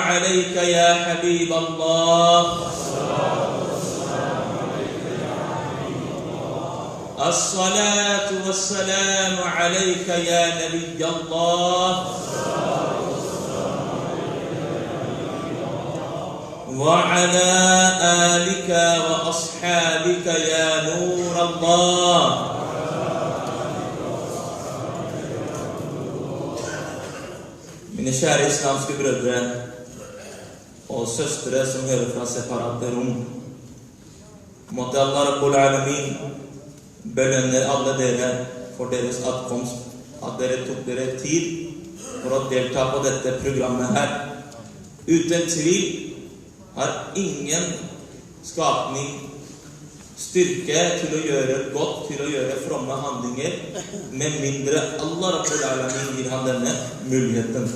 عليك يا حبيب الله الصلاة والسلام عليك يا نبي الله وعلى آلك وأصحابك يا نور الله Mine kjære islamske brødre og søstre som hører fra separate rom, måtte Allah Rabbul Alamin belønne alle dere for deres atkomst, at dere tok dere tid for å delta på dette programmet her. Uten tvil har ingen skapning styrke til å gjøre godt, til å gjøre fromme handlinger, med mindre Allah Rabbul Alamin gir han denne muligheten.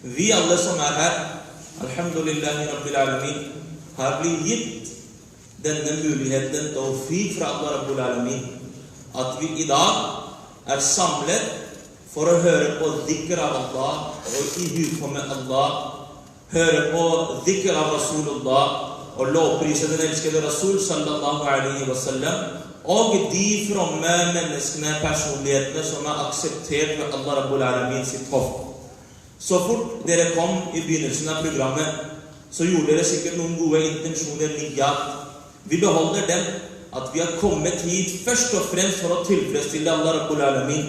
Vi alle som her, alhamdulillahi Rabbil Alamin, har blitt gitt denne muligheten tawfiq fra Allah Rabbul Alamin, at vi i dag samlet for å høre på dhikr av Allah og ihugkomme Allah, høre på dhikr av Rasulullah og lovprise den elskede Rasul sallallahu alaihi wasallam, og de fromme menneskene, personlighetene som akseptert ved Allah Rabbul Alamin sitt hoff. Så fort dere kom i begynnelsen av programmet, så gjorde dere sikkert noen gode intensjoner niyat. Vi beholder dem, at vi har kommet hit først og fremst for å tilfredsstille Allah Rabbul Alamin.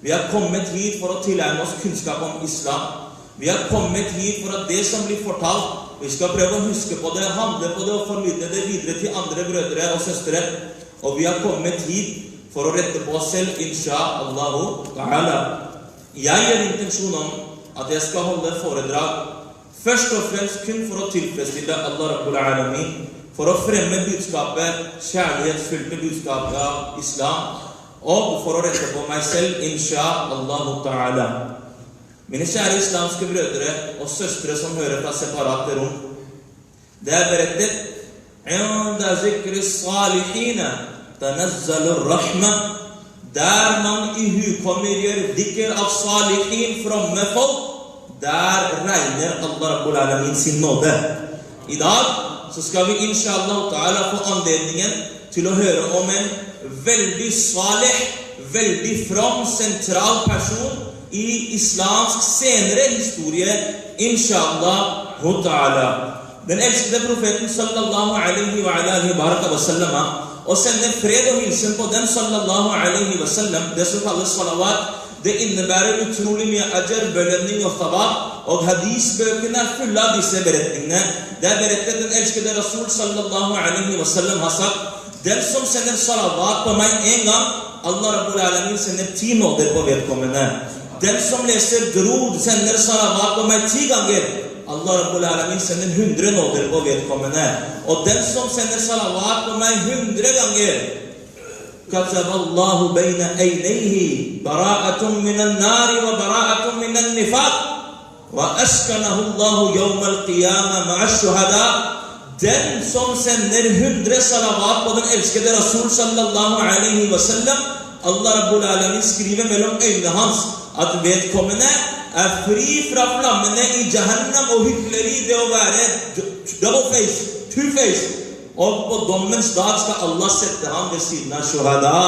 Vi har kommet hit for å tilegne oss kunnskap om islam. Vi har kommet hit for at det som blir fortalt, vi skal prøve å huske på det, handle på det og formidle det videre til andre brødre og søstre. Og vi har kommet hit for å rette på oss selv, insha'Allahu ta'ala. Jeg har intensjon om at jeg skal holde foredrag først og fremst kun for å tilfredsstille Allah Rabbul Alamin, for å fremme budskapet, kjærlighetsfylte budskapet av islam, og for å rette på meg selv, insha'Allahu ta'ala. Mine kjære islamske brødre og søstre som hører fra separate rom, det berettet «Inda zikri salihina tanazzalur rahma», der man ihugkommer gjør dhikr av salihin, fromme folk, der regner Allah Rabbul Alamin sin nåde. I dag så skal vi inshallah ta'ala få anledningen til å høre om en veldig salih, veldig from, sentral person i islamsk senere historie, inshallah ta'ala. Den elskede profeten sallallahu alaihi wa alihi wa sallama, og sende fred og hilsen på den sallallahu alaihi wa sallam, det som kalles salawat. Det innebærer utrolig mye ajar, belønning og thabat, og hadisbøkene fulle av disse beretningene. Det berettet den elskede Rasul sallallahu alaihi wa sallam har sagt, den som sender salawat på meg en gang, Allah Rabbul Alamin sender 10 nåder på vedkommende. Den som leser drod, sender salawat på meg 10 ganger, Allah Rabbul Alamin sender 100 nåder på vedkommende. Og den som sender salawat på meg 100 ganger, كتب الله بين أيديه براءة من النار وبراءة من النفاق وأسكنه الله يوم القيامة مع الشهداء. Den som sender 100 salawat på den elskede Rasul sallallahu alaihi wa sallam, Allah Rabbul Alamin skriver mellom øynene hans at vedkommende fri fra flammene i Jahannam og hykleri, det å være double face, two face. Og på dommens dag skal Allah sette ham ved siden av shuhada.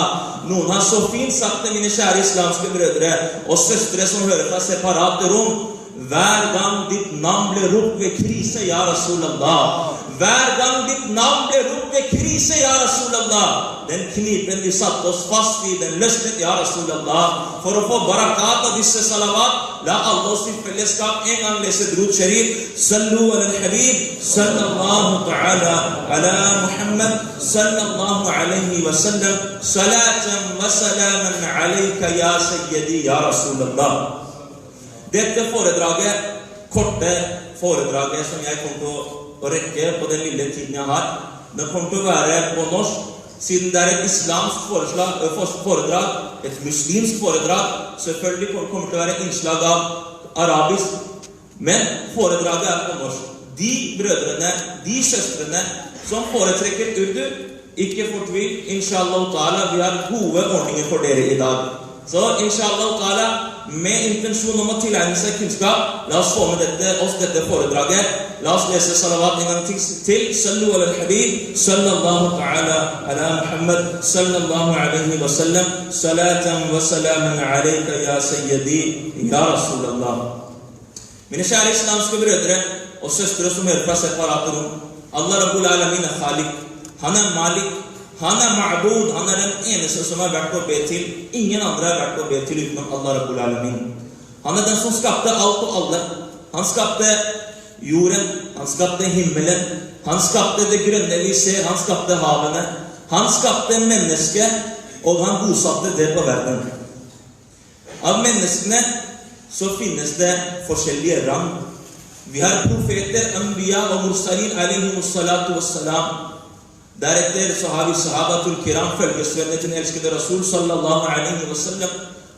Noen har så fint sagt det, mine kjære islamske brødre og søstre som hører fra separate rom. Hver gang ditt navn ble ropt ved krise, ja Rasulallah. Hver gang ditt navn ble ropt ved krise, ja Rasulallah. Den knipen vi satte oss fast i, den løsnet, ja Rasulallah. For å få barakat av disse salawat, la alle oss i fellesskap en gang lese drud sharif. Sallu ala al-habib, sallallahu ta'ala ala Muhammad, sallallahu alaihi wa sallam, salatan wa salaman alayka ya sayyidi, ya Rasulallah. Dette foredraget, korte foredraget som jeg kommer til å rekke på den lille tiden jeg har, det kommer til å være på norsk, siden det et islamsk foredrag, et muslimsk foredrag, selvfølgelig kommer til å være innslag av arabisk, men foredraget på norsk. De brødrene, de søstrene som foretrekker urdu, ikke fortvil, inshallah ta'ala, vi har gode ordninger for dere i dag. Så inshallah ta'ala, med intensjon om å tilegne seg kunnskap. La oss få med oss dette foredraget. La oss lese salavat en gang til. Sallu ala al-habib, sallallahu ta'ala ala Muhammad, sallallahu alaihi wa sallam, salatan wa salaman alayka ya sayyidi, ya Rasulallah. Mine kjære islamske brødre og søstre som hører fra separate rom. Allah Rabbul Alamin er Khalik. Han er Malik. Han er Ma'bud. Han er den eneste som er verdt å be til. Ingen andre er verdt å be til utenom Allah Rabbul Alamin. Han er den som skapte alt og alle. Han skapte jorden. Han skapte himmelen. Han skapte det grønne vi ser. Han skapte havene. Han skapte mennesket, og han bosatte det på verden. Av menneskene så finnes det forskjellige rang. Vi har profeter, anbiya og mursalin alaihimussalatu wassalam. Deretter så har vi sahabatul kiram, følgesvenner til den elskede Rasul sallallahu alaihi wasallam.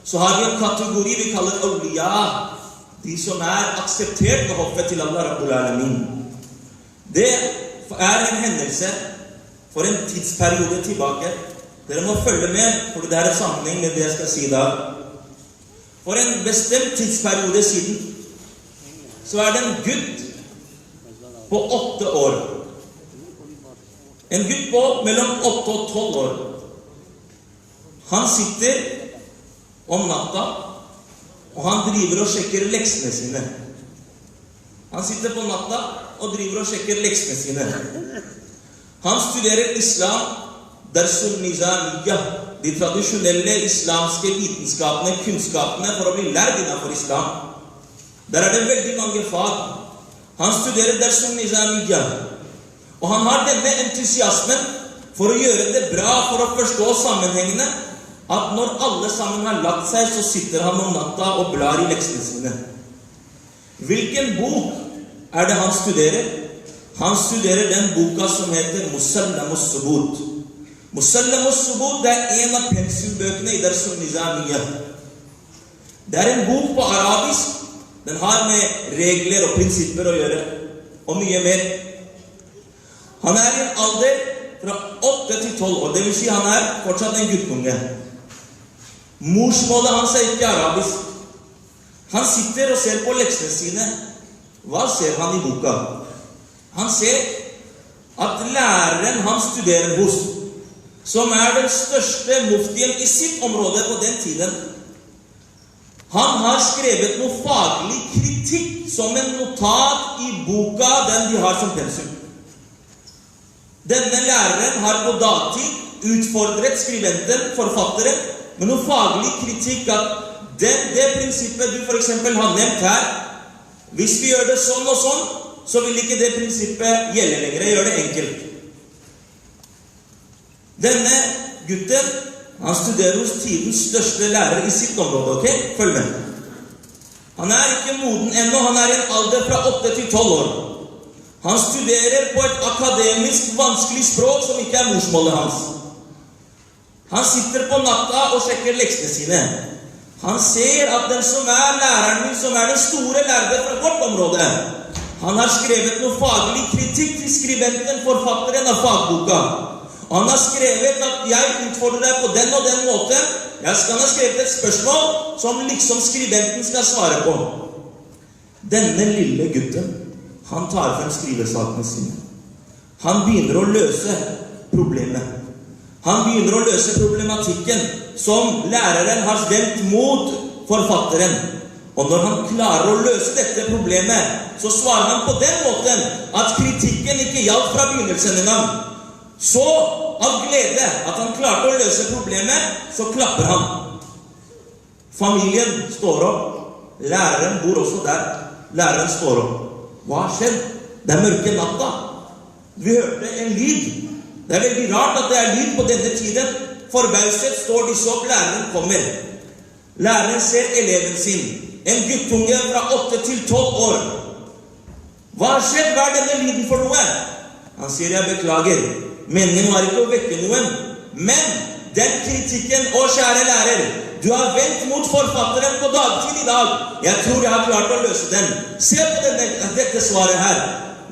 Så har vi en kategori vi kaller awliya, de som er akseptert med hoffet til Allah Rabbul Alamin. Det er en hendelse for en tidsperiode tilbake. Dere må følge med, for det er en sammenheng med det jeg skal si i dag. For en bestemt tidsperiode siden så er det en gutt på 8 år. En gutt på mellom 8 og 12 år. Han sitter om natta, og han driver og sjekker leksene sine. Han sitter på natta og driver og sjekker leksene sine. Han studerer islam, Darsul Nizamiyya, de tradisjonelle islamske vitenskapene, kunnskapene for å bli lærd innenfor islam. Der er det veldig mange fag. Han studerer Darsul Nizamiyya. Og han har denne entusiasmen for å gjøre det bra, for å forstå sammenhengene, at når alle sammen har lagt seg, så sitter han om natta og blar i leksene sine. Hvilken bok er det han studerer? Han studerer den boka som heter Musallamus Subut. Musallamus Subut, det er en av pensumbøkene i Darsul Nizamiyya. Det er en bok på arabisk. Den har med regler og prinsipper å gjøre, og mye mer. Han er i en alder fra 8 til 12 år, det vil si han er fortsatt en guttunge. Morsmålet hans er ikke arabisk. Han sitter og ser på leksene sine. Hva ser han i boka? Han ser at læreren han studerer hos, som er den største muftien i sitt område på den tiden, han har skrevet noe faglig kritikk som en notat i boka, den de har som pensum. Denne læreren har på dagtid utfordret skribenten, forfatteren, med noe faglig kritikk at det prinsippet du for eksempel har nevnt her, hvis vi gjør det sånn og sånn, så vil ikke det prinsippet gjelde lenger. Jeg gjør det enkelt. Denne gutten, han studerer hos tidens største lærer i sitt område, ok? Følg med. Han er ikke moden ennå, han er i en alder fra 8 til 12 år. Han studerer på et akademisk vanskelig språk som ikke er morsmålet hans. Han sitter på natta og sjekker leksene sine. Han ser at den som er læreren min, som er den store læreren fra vårt område, han har skrevet noe faglig kritikk til skribenten, forfatteren av fagboka. Og han har skrevet at jeg utfordrer deg på den og den måten. Han har skrevet et spørsmål som liksom skribenten skal svare på. Denne lille gutten, han tar frem skrivesakene sine. Han begynner å løse problemet. Han begynner å løse problematikken som læreren har stemt mot forfatteren. Og når han klarer å løse dette problemet, så svarer han på den måten at kritikken ikke hjalp fra begynnelsen engang. Så av glede at han klarte å løse problemet, så klapper han. Familien står opp. Læreren bor også der. Læreren står opp. Hva har skjedd? Det er mørke natta. Vi hørte en lyd. Det er veldig rart at det er lyd på denne tiden. Forbauset står disse opp. Læreren kommer. Læreren ser eleven sin. En guttunge fra 8 til 12 år. Hva har skjedd? Hva er denne lyden for noe? Han sier, jeg beklager. Meningen var ikke å vekke noen. Men den kritikken, å kjære lærer, du har vendt mot forfatteren på dagtid i dag. Jeg tror jeg har klart å løse den. Se på dette svaret her.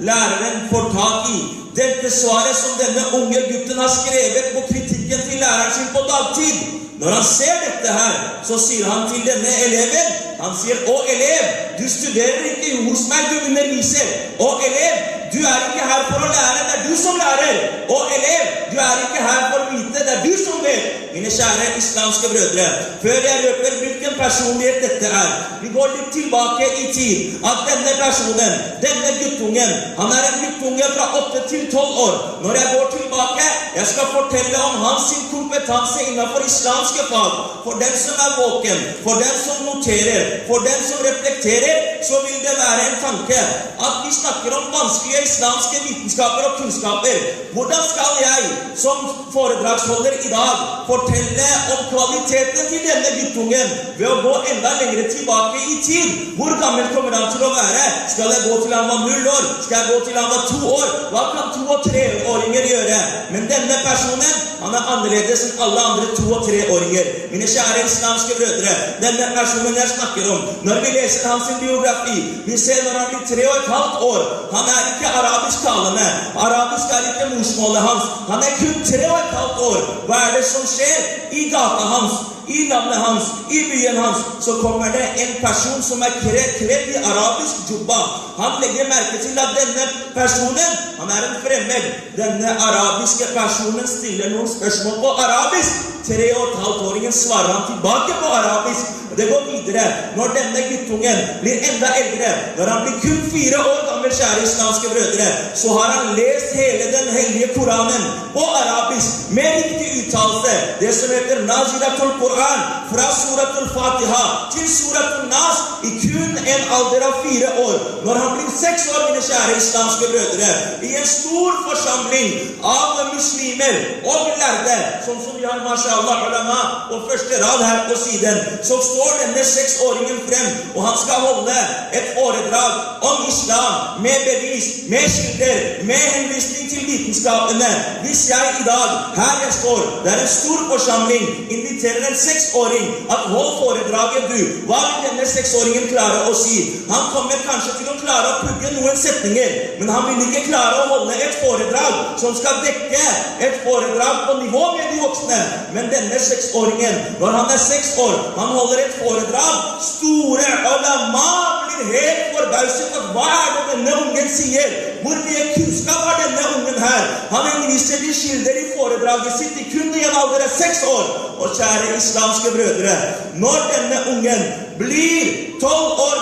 Læreren får tak i dette svaret som denne unge gutten har skrevet på kritikken til læreren sin på dagtid. når han ser dette her, så sier han til denne eleven, han sier, å elev, du studerer ikke hos meg, du underviser. Å elev, du er ikke her for å lære, det er du som lærer. Å elev, du er ikke her for å vite, det er du som vet. Mine kjære islamske brødre, før jeg røper hvilken personlighet dette er, vi går litt tilbake i tid, at denne personen, denne guttungen, han er en guttunge fra 8 til 12 år. Når jeg går tilbake, jeg skal fortelle om hans kompetanse innenfor islamske fag. For den som er våken, for den som noterer, for den som reflekterer, så vil det være en tanke at vi snakker om vanskelige islamske vitenskaper og kunnskaper. Hvordan skal jeg som foredragsholder i dag fortelle om kvaliteten til denne guttungen ved å gå enda lengre tilbake i tid? Hvor gammel kommer han til å være? Skal jeg gå til han var 0 år? Skal jeg gå til han var 2 år? Hva kan 2- og 3-åringer gjøre? Men denne personen, han er annerledes enn alle andre 2- og 3-åringer. Mine kjære islamske brødre, denne personen jeg snakker om, når vi leser hans biografi, vi ser når han blir 3,5 år, han er ikke arabisk talende, arabisk er ikke morsmålet hans, han er kun 3,5 år. Hva er det som skjer i gata hans, i landet hans, i byen hans? Så kommer det en person som er kledd i arabisk jubba. Han legger merke til at denne personen, han er en fremmed. Denne arabiske personen stiller noen spørsmål på arabisk. 3,5-åringen svarer han tilbake på arabisk. Det går videre. Når denne guttungen blir enda eldre, når han blir kun 4 år gammel, kjære islamske brødre, så har han lest hele den hellige Koranen på arabisk, med riktig uttalelse. Det som heter Nazilatul Koran, fra Suratul Fatiha til Suratul Nas, i kun en alder av 4 år. Når han blir 6 år, mine kjære islamske brødre, i en stor forsamling av muslimer og lærde, som vi har, mashallah, ulama, på første rad her på siden, så står denne 6-åringen frem, og han skal holde et foredrag om islam, med bevis, med kilder, med henvisning til vitenskapene. Hvis jeg i dag, her jeg står, det er en stor forsamling, inviterer en 6-åring at hold foredraget du, hva vil denne 6-åringen klare å si? Han kommer kanskje til å klare å pugge noen setninger, men han vil ikke klare å holde et foredrag som skal dekke et foredrag på nivå med de voksne. Men denne 6-åringen, når han er 6 år, han holder et foredrag, store ulama blir helt forbauset at hva er det denne ungen sier? Hvor mye kunnskap har denne ungen her? Han underviser de kilder i foredraget sitt i kun i en alder av 6 år. Og kjære islamske brødre, når denne ungen blir 12 år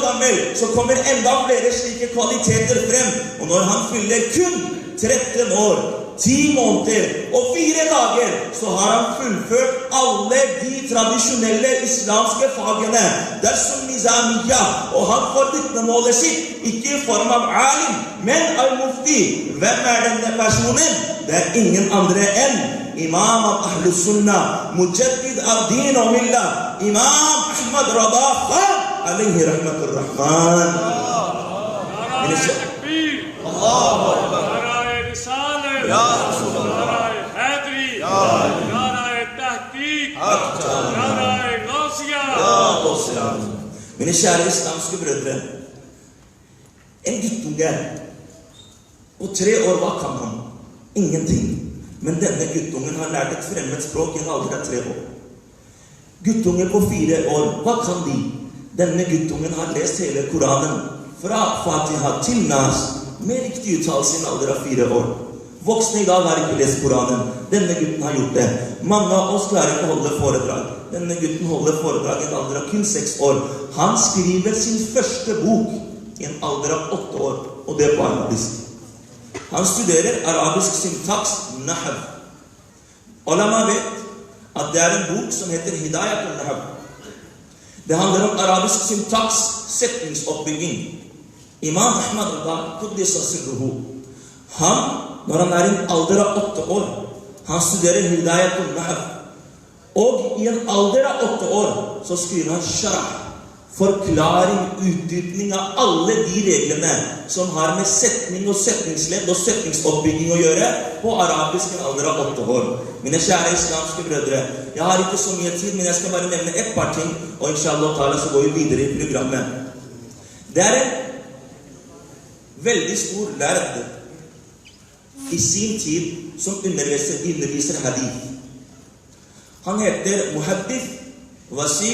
gammel, så kommer enda flere slike kvaliteter frem. Og når han fyller kun 13 år, 10 måneder og 4 dager, så har han fullført alle de tradisjonelle islamske fagene. Dersom nizamiya, og han får vitnemålet sitt, ikke i form av alim, men al-mufti. Hvem er denne personen? Det er ingen andre enn imam av Ahlus Sunnah, mujaddid av din og millah, imam Ahmad Rada Khan, alayhi rahmatur rahman. Allahu Akbar. Ya Resulallah, Hadri, Narae Tahqiq, Narae Ghaziya. Mine kjære islamske brødre, en guttunge på 3 år, hva kan han? Ingenting. Men denne guttungen har lært et fremmed språk i en alder av 3 år. Guttunge på 4 år, hva kan de? Denne guttungen har lest hele Koranen, fra Fatiha til Nas, med riktig uttalelse i en alder av 4 år. Voksne i dag har ikke lest Koranen. Denne gutten har gjort det. Mange av oss klarer ikke å holde foredrag. Denne gutten holder foredrag i en alder av kun 6 år. Han skriver sin første bok i en alder av 8 år, og det på arabisk. Han studerer arabisk syntaks, nahv. Ulama vet at det er en bok som heter Hidayat al-Nahv. Det handler om arabisk syntaks, setningsoppbygging. Imam Ahmad Rada, Quddisa Sirruhu, han, når han er i en alder av 8 år, han studerer Hidayat al-Nahv. Og i en alder av 8 år, så skriver han sharah, forklaring, utdypning av alle de reglene som har med setning og setningsledd og setningsoppbygging å gjøre på arabisk i en alder av 8 år. Mine kjære islamske brødre, jeg har ikke så mye tid, men jeg skal bare nevne et par ting, og inshallah ta'ala så går vi videre i programmet. Det er en veldig stor lærd i sin tid som underviser hadith. Han heter Muhaddith Wasi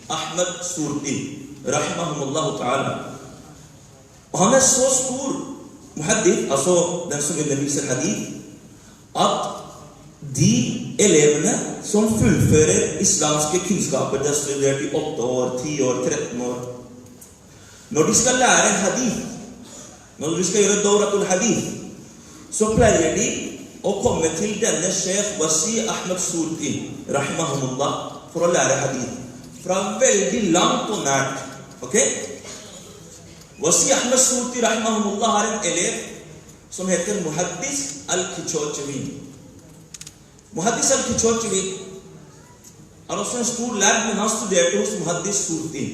Ahmed Surti, rahimahumullah ta'ala. Og han så stor muhaddith, altså den som underviser hadith, at de elevene som fullfører islamske kunnskaper, de har studert i 8 år, 10 år, 13 år, når de skal lære hadith, når de skal gjøre dawratul hadith, så pleier de å komme til denne sjef Wasi Ahmed Surti, rahimahumullah, for å lære hadith. Fra veldig langt og nært. Ok? Wasi Ahmed Surti, rahimahumullah, har en elev som heter Muhaddis al-Kichorchevi. Muhaddis al-Kichorchevi er også en stor lærd, men han studerte hos Muhaddis Surti.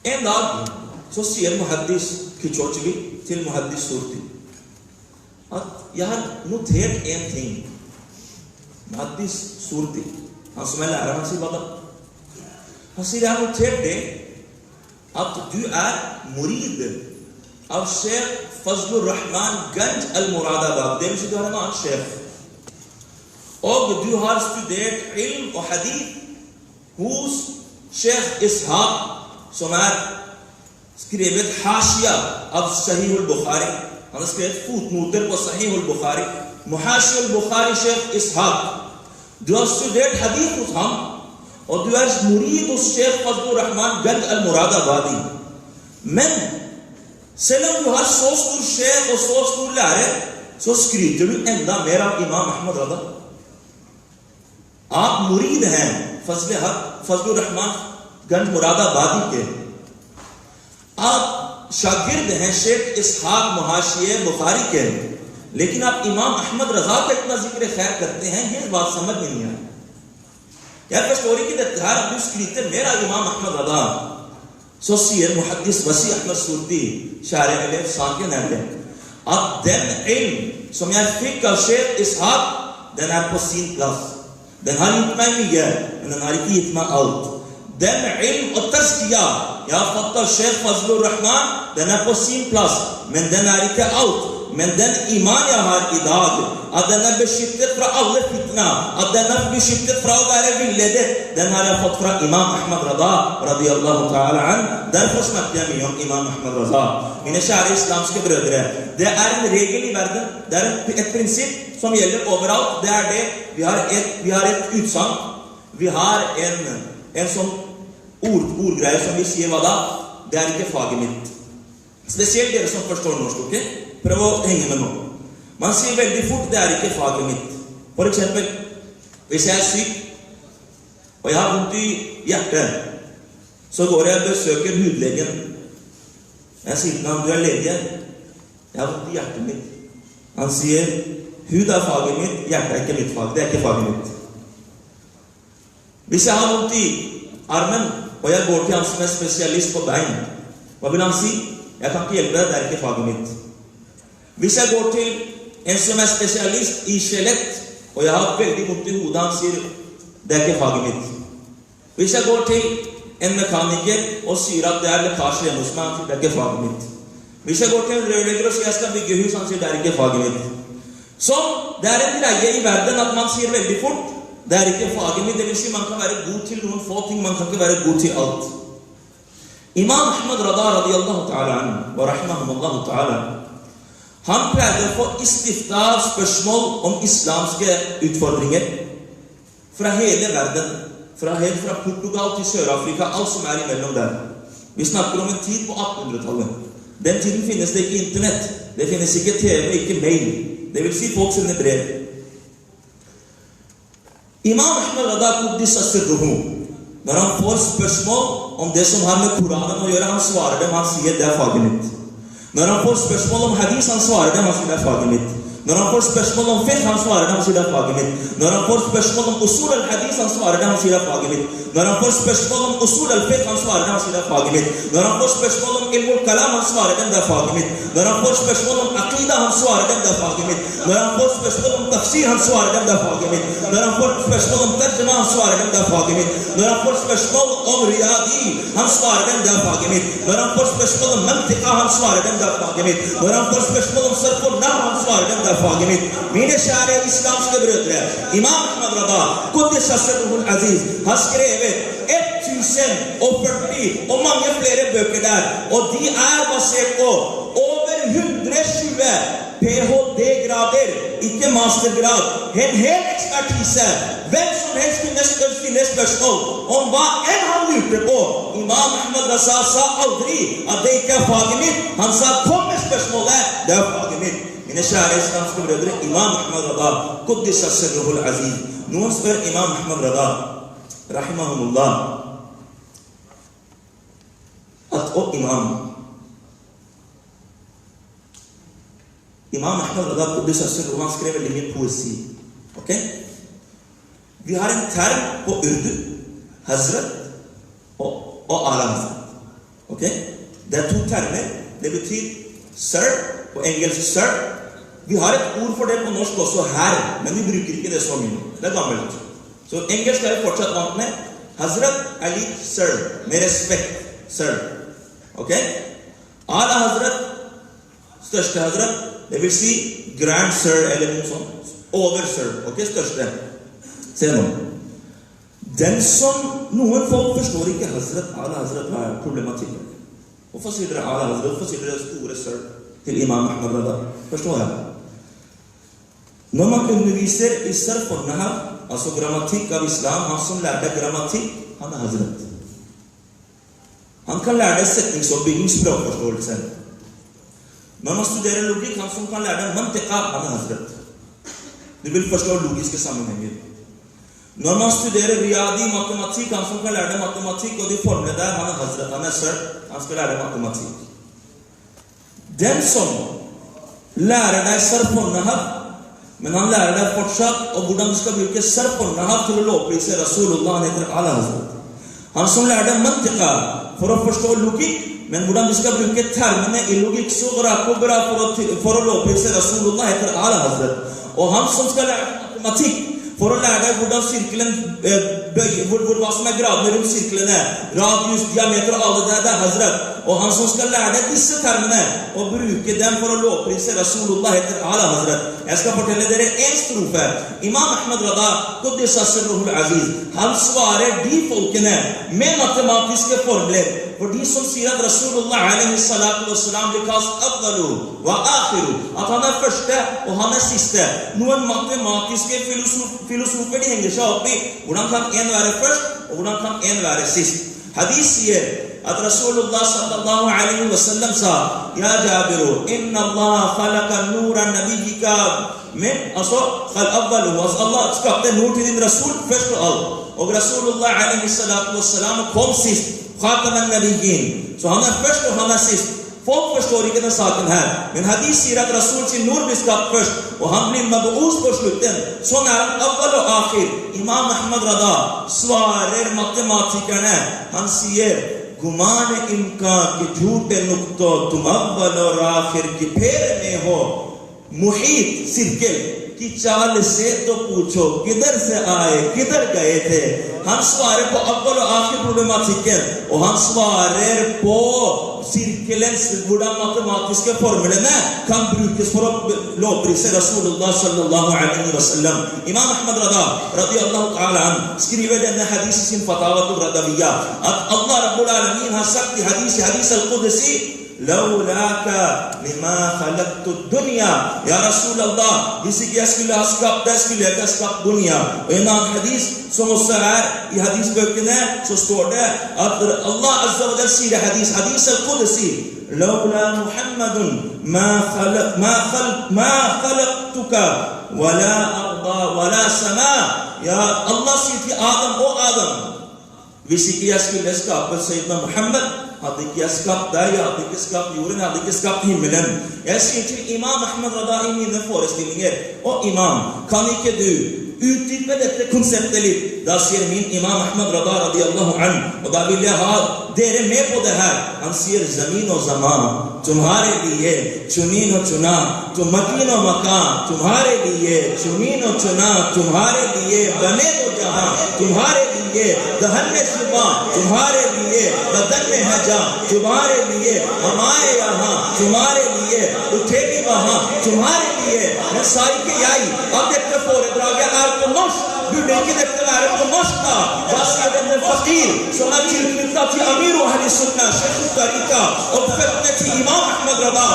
En dag så sier Muhaddis Kichorchevi til Muhaddis Surti at jeg har notert en ting. Muhaddis Surti, han som er lærer, han sier hva da? Han sier, jeg har notert det at du er murid av Sheikh Fazlur Rahman Ganj al-Muradabad. Det vil si du har en annen sjef. Og du har studert ilm og hadith hos Sheikh Ishaq, som er skrevet hashia av Sahih al-Bukhari. Han har skrevet fotnoter på Sahih al-Bukhari. Muhashi al-Bukhari, Sheikh Ishaq. Du har studert hadith hos ham, og du er murid hos Sheikh Fazlur Rahman Ganj al-Muradabadi. Men selv om du har så stor sjef og så stor lærer, så skryter du enda mer av Imam Ahmad Rada. आप मुरीद हैं फजलुर रहमान गंज मुरादाबादी के, आप शागिर्द हैं शेख इसहाक मुहाशिए बुखारी के, लेकिन आप इमाम अहमद रजा का इतना जिक्र खैर करते हैं, ये बात समझ में नहीं आई. Jag förstår inte det här att du skryter mer av Imam Ahmad Rada. Så sier Muhaddis Wasi Ahmed Surti, kjære elev, saken er det at den ilm som jeg fikk av Sheikh Ishaq, den er på sin plass. Den har gitt meg mye, men den har ikke gitt meg alt. Den ilm og tazkiya jeg har fått av Sheikh Fazlur Rahman, den er på sin plass, men den er ikke alt. Men den iman jeg har i dag, at den er beskyttet fra alle fitna, at den er beskyttet fra å være villedet, den har jeg fått fra Imam Ahmad Rada, radiyallahu ta'ala an. Derfor snakker jeg mye om Imam Ahmad Rada. Mine kjære islamske brødre, det er en regel i verden, det er et prinsipp som gjelder overalt. Det er det, vi har et utsagn, vi har en sånn ordgreie som vi sier hva da? Det er ikke faget mitt. Spesielt dere som forstår norsk, ok? Prøv å henge med nå. Man sier veldig fort, det er ikke faget mitt. For eksempel, hvis jeg er syk, og jeg har vondt i hjertet, så går jeg og besøker hudlegen. Jeg sier til ham, du er lege, jeg har vondt i hjertet mitt. Han sier, hud er faget mitt, hjertet er ikke mitt fag, det er ikke faget mitt. Hvis jeg har vondt i armen, og jeg går til han som er spesialist på bein, hva vil han si? Jeg kan ikke hjelpe deg, det er ikke faget mitt. Hvis jeg går til en som er spesialist i skjelett, og jeg har veldig vondt i hodet, han sier, det er ikke faget mitt. Hvis jeg går til en mekaniker og sier at det er lekkasje hjemme hos meg, han sier, det er ikke faget mitt. Hvis jeg går til en rørlegger og sier, jeg skal bygge hus, han sier, det er ikke faget mitt. Så det er en greie i verden at man sier veldig fort, det er ikke faget mitt, det vil si man kan være god til noen få ting, man kan ikke være god til alt. Imam Ahmad Rada, radiyallahu ta'ala an, wa rahimahumullahu ta'ala, han pleide å få istiftar spørsmål om islamske utfordringer fra hele verden, helt fra Portugal til Sør-Afrika, alt som er imellom der. Vi snakker om en tid på 1800-tallet. Den tiden finnes det ikke internet, det finnes ikke TV, ikke mail. Det vil si folk sender brev. Imam Ahmad Rada Quddisa Sirruhu, når han får spørsmål om det som har med Koranen å gjøre, han svarer dem, han sier det er faget mitt. Når han får spørsmål om hadis, han svarer dem, han sier det er faget mitt. Når han får spørsmål om fiqh, han svarer dem, sier det er faget mitt. Når han får spørsmål om usul al-hadith, han svarer dem, sier det er faget mitt. Når han får spørsmål om usul al-fiqh, han svarer dem, sier det er faget mitt. Når han får spørsmål om ilm al-kalam, han svarer dem, det er faget mitt. Når han får spørsmål om aqida, han svarer dem, det er faget mitt. Når han får spørsmål om tafsir, han svarer dem, det er faget mitt. Når han får spørsmål om tarjuma, han svarer dem, det er faget mitt. Når han får spørsmål om riyadi, han svarer dem, det er faget mitt. Når han får spørsmål om mantiqa, han svarer dem, det er faget mitt. Når han får spørsmål om sarf og nahv, han svarer dem, det er faget mitt. Mine kjære islamske brødre, Imam Ahmad Rada, Quddisa Sirruhul Aziz, har skrevet 1040 og mange flere bøker der, og de er basert på over 120 PhD-grader, ikke mastergrad, en hel ekspertise. Hvem som helst kunne stille spørsmål om hva enn han lurte på. Imam Ahmad Rada sa aldri at det ikke er faget mitt. Han sa, kom med spørsmålet, det er faget mitt. Mine kjære islamske brødre, Imam Ahmad Rada, Quddisa Sirruhul Aziz. Noen spør Imam Ahmad Rada, rahimahumullah, at Imam Ahmad Rada, Quddisa Sirruhul, han skrev veldig mye poesi. Ok? Vi har en term på urdu, Hazrat og Ala Hazrat. Ok? Det er to termer. Det betyr sir, på engelsk sir. Vi har et ord for det på norsk også her, men vi bruker ikke det så mye. Det er gammelt. Så engelsk er det fortsatt vant med. Hazrat er lik sir, med respekt. Sir. Ok? Ala Hazrat, største Hazrat, det vil si grand sir eller noe sånt. Over sir, ok? Største. Se nå. Den som noen folk forstår ikke Hazrat, Ala Hazrat, hva er problematikken? Hvorfor sier dere Ala Hazrat? Hvorfor sier dere store sir til Imam Ahmad Rada? Forstår jeg? Når man underviser i sarf og nahv, altså grammatikk av islam, han som lærte grammatikk, han er Hazrat. Han kan lære deg setningsoppbygging, språkforståelse. Når man studerer logikk, han som kan lære deg mantiqa, han er Hazrat. Du vil forstå logiske sammenhenger. Når man studerer riyadi, matematikk, han som kan lære deg matematikk, og de formler der, han er Hazrat, han er sir, han skal lære deg matematikk. Den som lærer deg sarf og nahv, men han lærer deg fortsatt og hvordan du skal bruke sarf og nahv til å lovprise Rasulullah, han heter Ala Hazrat. Han som lærer deg mantiqa for å forstå logikk, men hvordan du skal bruke termene i logikk sugra, kubra for å lovprise Rasulullah, heter Ala Hazrat. Og han som skal lære deg matematikk for å lære deg hvordan sirkelen hva som er gradene rundt sirklene, radius, diameter og alle det er Hazrat. Og han som skal lære deg disse termene og bruke dem for å lovprise Rasulullah, heter Ala Hazrat. Jeg skal fortelle dere en strofe. Imam Ahmad Rada, Quddisa Sirruhul Aziz, han svarer de folkene med matematiske formler. For de som sier at Rasulullah alaihi salatu wassalam blir kalt avdalu wa akhiru, at han er første og han er siste. Noen matematiske filosofer de henger seg opp i hvordan kan en være først og hvordan kan en være sist. Hadith sier at Rasulullah sallallahu alaihi wasallam sa, ja Jabiru, inna Allah khalaqa nura nabiyika min, altså avdalu, altså Allah skapte nur til din Rasul først og alt. Og Rasulullah alaihi salatu wassalam kom sist. Khataman nabiyyin. Så han er først og han er sist. Folk forstår ikke den saken her. Men hadith sier at Rasul sin nur blir skapt først, og han blir mab'us på slutten. Sånn er han avval og akhir. Imam Ahmad Rada svarer matematikerne. Han sier, gumane imka ki jhute nukto tum avval og akhir ki phere mein ho. Muhit, sirkel. कि चाल से तो पूछो किधर से आए किधर गए थे. Han svarer på avval og akhir problematikken, og han svarer på sirkelens hvordan matematiske formlene kan brukes for å lovprise Rasulullah sallallahu alaihi wasallam. Imam Ahmad Rada radiyallahu ta'ala an skriver denne hadith i sin Fatawatul Radawiyya at Allah Rabbul Alamin har sagt i hadith al-Qudsi, Laulaka lima khalaqtu dunya. Ja Rasulallah, hvis ikke jeg skulle ha skapt deg, skulle jeg ikke ha skapt dunya. Og en annen hadith som også er i hadithbøkene, så står det at Allah Azza wa Jal sier i hadith al-Qudsi, Laula Muhammadun ma khalaqtuka wala arda wala sama. Ja, Allah sier til Adam, og Adam, hvis ikke jeg skulle skape Sayyidina Muhammad, hadde ikke jeg skapt deg, jeg hadde ikke skapt jorden, jeg hadde ikke skapt himmelen. Jeg sier til Imam Ahmed Rada i mine forestillinger, og Imam, kan ikke du utdype dette konseptet litt? Da sier min Imam Ahmed Rada radiyallahu anhu, og da vil jeg ha dere med på det her. Han sier, Zamin og Zaman, tumhare liye, chunin og chuna, tumakin og makan, tumhare liye, chunin og chuna, tumhare liye, bane do jahan, tumhare liye, dahan mein suba, tumhare liye, badan mein haja, tumhare liye, hamaye yahan, tumhare liye, uthegi wahan, tumhare liye. Men sa ikke jeg at dette foredraget på norsk? Burde ikke dette være på norsk da? Hva sier denne fakir som tilknyttet til Amir og Ahli Sunnah, Sheikh Tarika og føttene til Imam Ahmed Rada?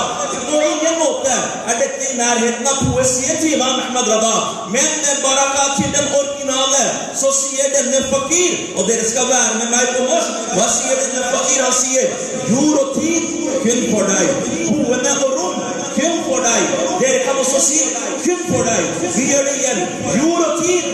På ingen måte dette i nærheten av poesien til Imam Ahmed Rada, men baraka til den originale. Så sier denne fakir, og dere skal være med meg på norsk, hva sier denne fakir? Han sier, jord og tid kun for deg, boende og rom kun for deg. Dere kan også si kun for deg. Vi gjør det igjen. Jord og tid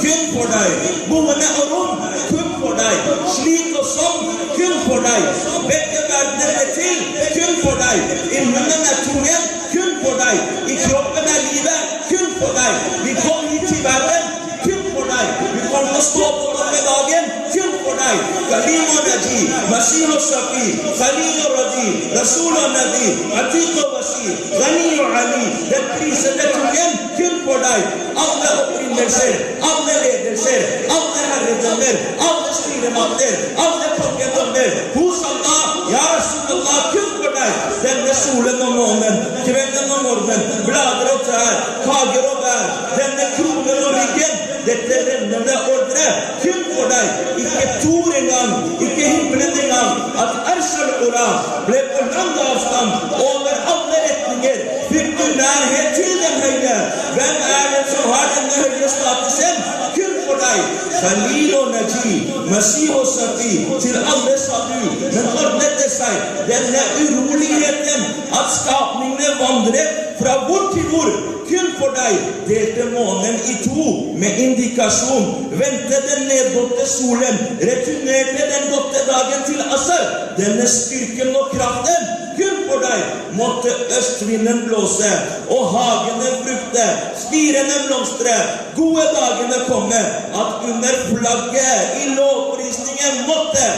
kun for deg. Boende og rom kun for deg. Slik og sånn kun for deg. Begge verdener til kun for deg. I munnen tungen kun for deg. I kroppen livet kun for deg. Vi kom hit til verden kun for deg. Vi kommer til å stå på denne dagen kun for deg. Kalim og Naji, Masih og Shafi, Khalil og Radi, Rasul og Nabi, Atiq og Wasi, Ghani og Ali. Den prisende tungen kun for deg. Alle opprinnelser, alle ledelser, alle herredømmer, alle styremakter, alle kongedommer. Hos Allah, ja Rasulullah, kun for deg. Denne solen og månen, kvelden og morgenen, blader og trær, hager og bær, denne kronen og ryggen, dette rennende ordre, kun for deg. Ikke tor engang, ikke himmelen engang, at Arshal-Ura ble på lang avstand over alle retninger. Fikk du nærhet til den høye? Hvem det som har denne høye statusen? Kun for deg. Khalil og Naji, Masih og Shafi, til alle sa du, men ordnet det seg. Denne uroligheten, at skapningene vandret fra hvor til hvor, kun for deg. Delte månen i to med indikasjon. Vente den nedgåtte solen. Returnerte den gåtte dagen til Asr. Denne styrken og kraften, kun for deg. Måtte østvinden blåse, og hagene frukte, spirene blomstre, gode dagene komme, at under flagget i lovprisningen måtte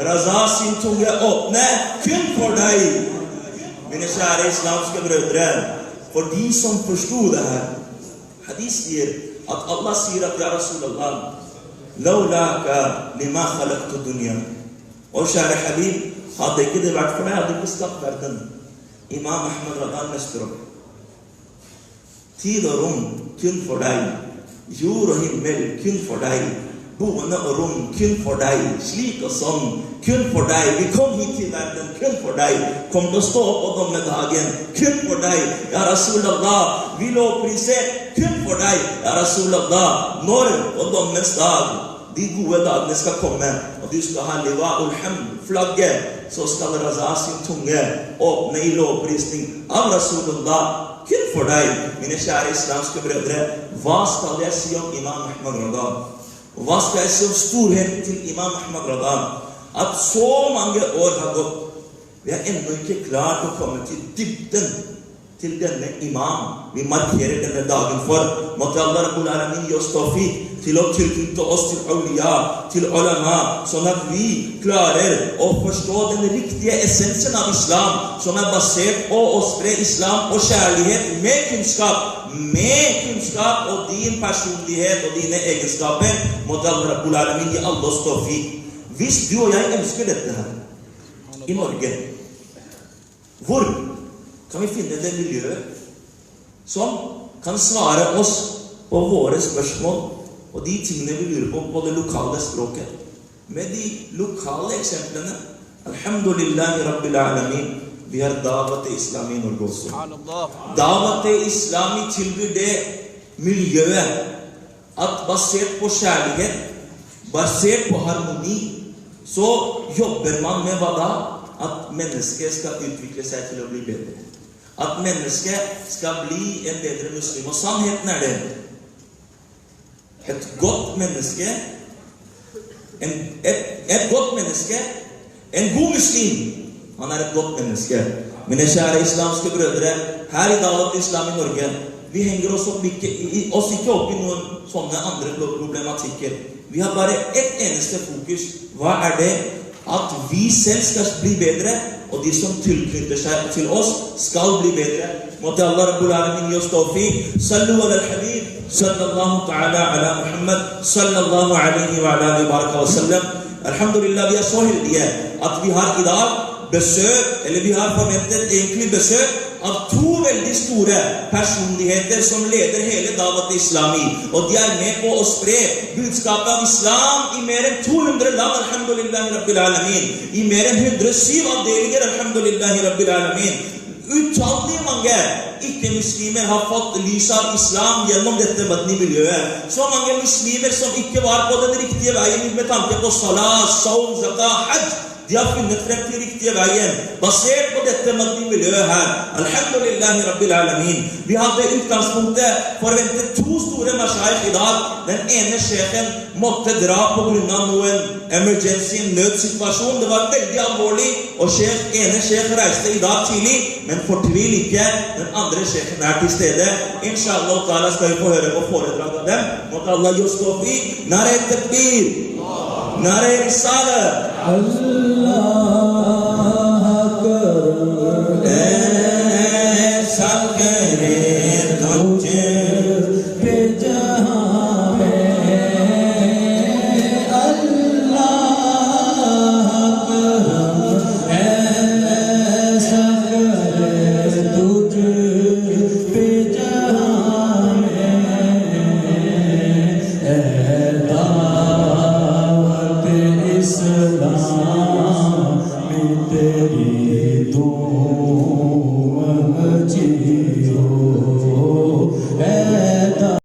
Raza sin tunge åpne, kun for deg. Mine kjære islamske brødre, for de som forstod det her, hadith sier at Allah sier at ja Rasulallah, laulaka lima khalaqtu dunya. Og kjære Habib, hadde ikke det vært for deg, hadde ikke skapt verden. Imam Ahmed Rada mestrer opp. Tid og rom kun for deg. Jord og himmel kun for deg. Boende og rom kun for deg. Slik og sånn kun for deg. Vi kom hit til verden kun for deg. Kom til å stå opp og domme dagen kun for deg. Ja Rasulallah, vi lovpriser kun for deg. Ja Rasulallah, når og dommens dag de gode dagene skal komme, og du skal ha liwa'ul hamd, flagget, så skal Raza sin tunge åpne i lovprisning av Rasulullah kun for deg. Mine kjære islamske brødre, hva skal jeg si om Imam Ahmed Rada? Hva skal jeg si om storheten til Imam Ahmed Rada? At så mange år har gått, vi har ennå ikke klart å komme til dybden til denne imam vi markerer denne dagen for. Måtte Allah Rabbul Alamin gi oss tawfiq til å tilknytte oss til awliya, til ulama, sånn at vi klarer å forstå den riktige essensen av islam, som er basert på å spre islam og kjærlighet med kunnskap og din personlighet og dine egenskaper. Måtte Allah Rabbul Alamin gi alle oss tawfiq. Hvis du og jeg ønsker dette her i Norge, hvor kan vi finne det miljøet som kan svare oss på våre spørsmål og de tingene vi lurer på det lokale språket? Med de lokale eksemplene, alhamdulillahi rabbil alamin, vi har Dawat-e-Islam i Norge også. Dawat-e-Islam tilbyr det miljøet at basert på kjærlighet, basert på harmoni, så jobber man med hva da? At mennesket skal utvikle seg til å bli bedre. At mennesket skal bli en bedre muslim. Og sannheten er det. Et godt menneske En god muslim, han et godt menneske. Mine kjære islamske brødre, her i Dalat Islam i Norge, vi henger oss ikke opp i noen sånne andre problematikker. Vi har bare ett eneste fokus. Hva det? At vi selv skal bli bedre, og de som tilknytter seg til oss skal bli bedre. Måtte Allah Rabbul Alamin gi oss tawfiq. Sallu ala al-habib, sallallahu ta'ala ala Muhammad, sallallahu alaihi wa ala baraka wa sallam. Alhamdulillah, vi så heldige at vi har i dag besøk, eller vi har forventet egentlig besøk av to veldig store personligheter som leder hele Davat Islami. Og de med på å spre budskapet av islam i mer enn 200 land, alhamdulillah rabbil alamin. I mer enn 107 avdelinger, alhamdulillah rabbil alamin. Utallige mange ikke-muslimer har fått lys av islam gjennom dette Madni-miljøet. Så mange muslimer som ikke var på den riktige veien med tanke på salat, saum, zakat, hajj. De har funnet frem til riktige veien, basert på dette Madni-miljøet her. Alhamdulillah rabbil alamin. Vi hadde utgangspunktet forventet to store mashaikh i dag. Den ene sjefen måtte dra på grunn av noen emergency, nødsituasjon. Det var veldig alvorlig, og ene sjef reiste i dag tidlig, men fortvil ikke, den andre sjefen til stede. Inshallah ta'ala skal vi få høre på foredrag av dem. Måtte Allah gi oss tawfiq. Nare takbir, nare risale. Allah